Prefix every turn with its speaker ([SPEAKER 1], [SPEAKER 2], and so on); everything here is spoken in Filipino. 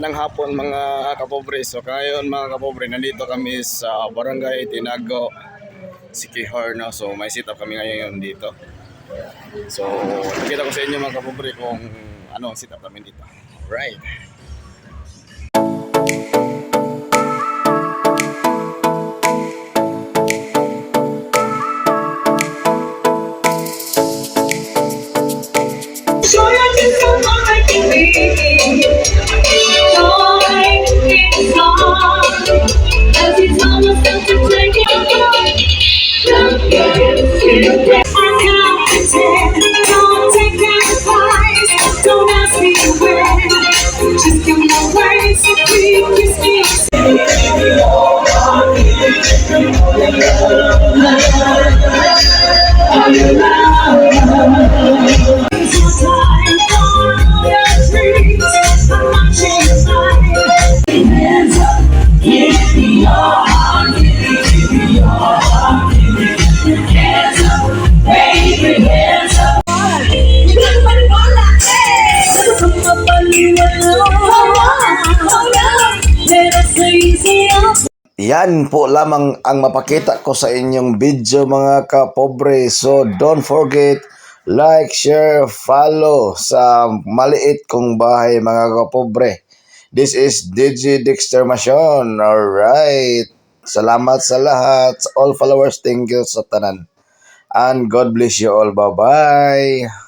[SPEAKER 1] Magandang hapon mga kapobre. So ngayon mga kapobre, nandito kami sa Barangay Tinago, Siquijor, no? So may sit up kami ngayon dito. So nakita ko sa inyo mga kapobre kung ano ang sit up namin dito. Right.
[SPEAKER 2] Don't ask me when, just give me words to kiss me. Hands up, give me your heart, give me your heart, hands up, baby, hands up.
[SPEAKER 3] Yan po lamang ang mapakita ko sa inyong video mga kapobre. So don't forget, like, share, follow sa maliit kong bahay mga kapobre. This is DJ Dexter Macion. Alright. Salamat sa lahat. All followers, thank you sa tanan. And God bless you all. Bye-bye.